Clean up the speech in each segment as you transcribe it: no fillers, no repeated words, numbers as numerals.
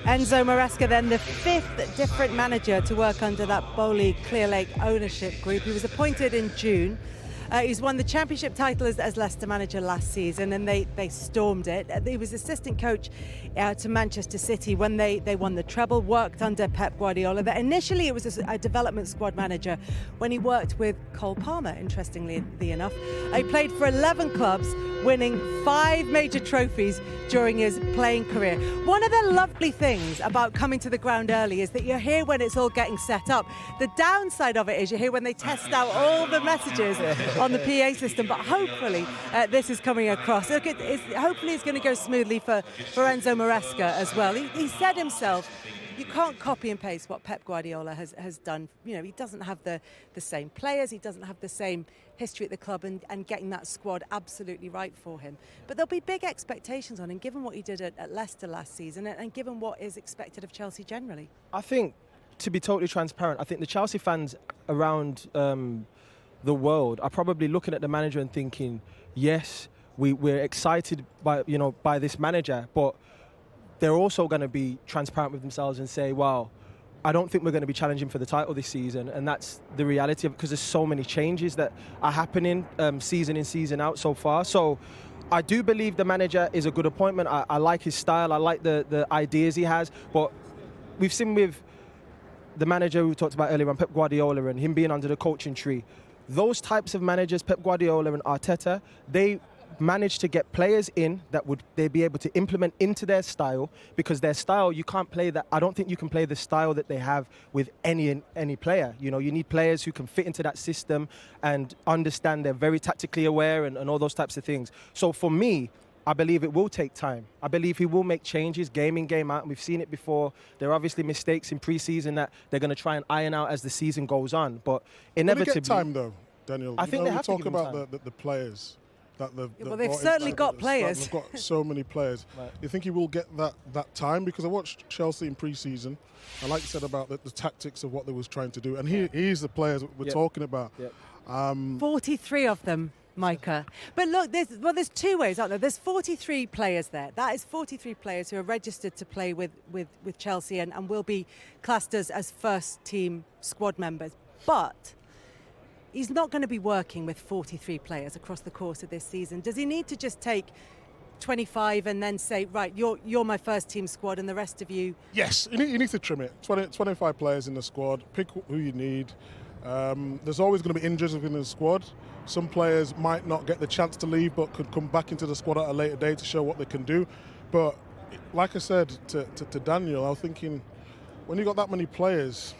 Enzo Maresca, then the fifth different manager to work under that Bowley Clear Lake ownership group. He was appointed in June. He's won the championship title as Leicester manager last season, and they stormed it. He was assistant coach to Manchester City when they won the treble, worked under Pep Guardiola. Initially, it was a development squad manager when he worked with Cole Palmer, interestingly enough. He played for 11 clubs, winning 5 major trophies during his playing career. One of the lovely things about coming to the ground early is that you're here when it's all getting set up. The downside of it is you're here when they test out all the messages on the PA system, but hopefully this is coming across. Hopefully it's going to go smoothly for Enzo Maresca as well. He said himself, you can't copy and paste what Pep Guardiola has done. You know, he doesn't have the same players, he doesn't have the same history at the club, and getting that squad absolutely right for him. But there'll be big expectations on him, given what he did at Leicester last season and given what is expected of Chelsea generally. I think, to be totally transparent, I think the Chelsea fans around the world are probably looking at the manager and thinking, yes, we're excited by this manager, but they're also going to be transparent with themselves and say, wow, I don't think we're going to be challenging for the title this season. And that's the reality of it, because there's so many changes that are happening season in, season out so far. So I do believe the manager is a good appointment. I like his style. I like the ideas he has. But we've seen with the manager we talked about earlier on, Pep Guardiola, and him being under the coaching tree, those types of managers, Pep Guardiola and Arteta, they managed to get players in that they'd be able to implement into their style, because their style, you can't play that. I don't think you can play the style that they have with any player. You know, you need players who can fit into that system and understand they're very tactically aware and all those types of things. So for me, I believe it will take time. I believe he will make changes game in, game out, and we've seen it before. There are obviously mistakes in pre-season that they're going to try and iron out as the season goes on, but inevitably... Will they get time, though, Daniel? I think they have to give talk them about the players. Well, they've certainly got players. They've got so many players. Right. You think he will get that time? Because I watched Chelsea in pre-season. I like you said about the tactics of what they was trying to do, and he's the players we're talking about. Yep. 43 of them, Micah. But look, there's two ways, aren't there? There's 43 players there. That is 43 players who are registered to play with Chelsea and will be classed as first-team squad members. But he's not going to be working with 43 players across the course of this season. Does he need to just take 25 and then say, right, you're my first team squad and the rest of you? Yes, you need to trim it. 25 players in the squad, pick who you need. There's always going to be injuries within the squad. Some players might not get the chance to leave but could come back into the squad at a later date to show what they can do. But like I said to Daniel, I was thinking, when you've got that many players,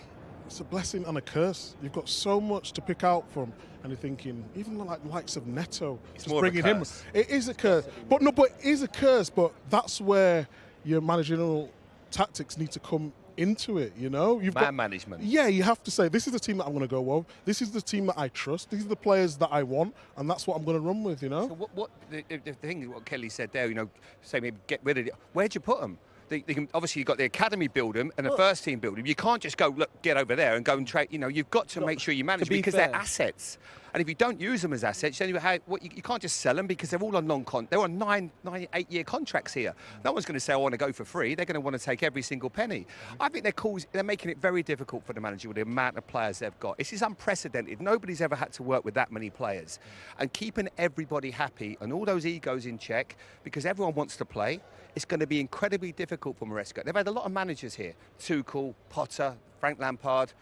it's a blessing and a curse. You've got so much to pick out from, and you're thinking, even like likes of Neto, it's just more bringing of a him. curse. It is a curse, but it is a curse. But that's where your managerial tactics need to come into it. You know, Management. Yeah, you have to say, this is the team that I'm going to go with. This is the team that I trust. These are the players that I want, and that's what I'm going to run with. You know. So what the thing is, what Kelly said there. You know, say maybe get rid of it. Where'd you put them? They can, obviously, you've got the academy build them and the first team build them. You can't just go, look, get over there and go and trade. You know, you've got to make sure you manage them because they're assets. And if you don't use them as assets, then you can't just sell them because they're all on they're on 8-year contracts here. No one's going to say, I want to go for free. They're going to want to take every single penny. I think they're making it very difficult for the manager with the amount of players they've got. This is unprecedented. Nobody's ever had to work with that many players. And keeping everybody happy and all those egos in check, because everyone wants to play, it's going to be incredibly difficult for Maresca. They've had a lot of managers here. Tuchel, Potter, Frank Lampard,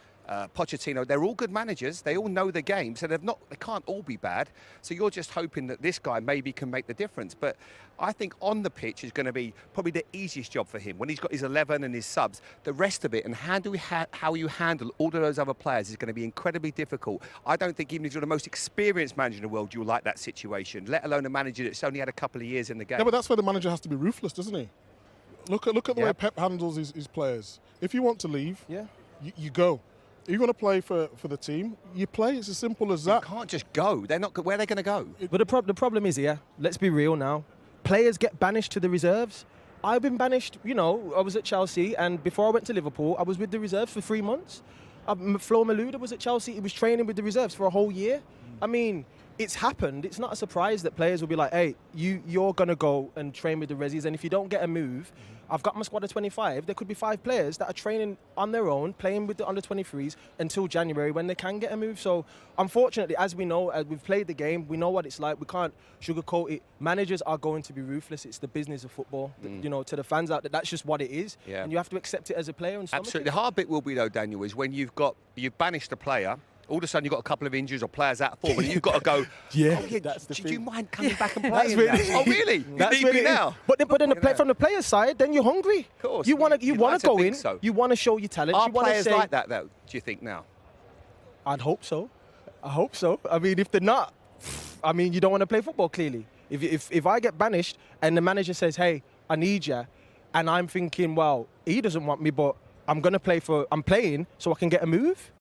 Pochettino. They're all good managers. They all know the game, so they can't all be bad. So you're just hoping that this guy maybe can make the difference. But I think on the pitch is going to be probably the easiest job for him. When he's got his 11 and his subs, the rest of it and how you handle all of those other players is going to be incredibly difficult. I don't think even if you're the most experienced manager in the world, you'll like that situation, let alone a manager that's only had a couple of years in the game. Yeah, but that's where the manager has to be ruthless, doesn't he? Look at the way Pep handles his players. If you want to leave, you go. If you want to play for the team, you play. It's as simple as that. You can't just go. They're not. Where are they going to go? But the problem is here, let's be real now, players get banished to the reserves. I've been banished, you know, I was at Chelsea, and before I went to Liverpool, I was with the reserves for 3 months. Flo Malouda was at Chelsea, he was training with the reserves for a whole year. I mean, it's happened. It's not a surprise that players will be like, hey, you're going to go and train with the Rezzies, and if you don't get a move, I've got my squad of 25. There could be 5 players that are training on their own, playing with the under-23s until January when they can get a move. So, unfortunately, as we know, as we've played the game, we know what it's like. We can't sugarcoat it. Managers are going to be ruthless. It's the business of football. You know, to the fans out there, that's just what it is. Yeah. And you have to accept it as a player. And Absolutely. The hard bit will be, though, Daniel, is when you've banished a player, all of a sudden you've got a couple of injuries or players out of form, and you've got to go, that's the do thing. you mind coming back and That's playing really- now? Oh, really? That's you when need it me is. now? But then from the player's side, then you're hungry. Of course. You want You'd to like to go think in. so. You want to show your talent. Are you want to players say, like that, though, do you think, now? I'd hope so. I hope so. I mean, if they're not, I mean, you don't want to play football, clearly. If I get banished and the manager says, hey, I need you, and I'm thinking, well, he doesn't want me, but I'm playing so I can get a move.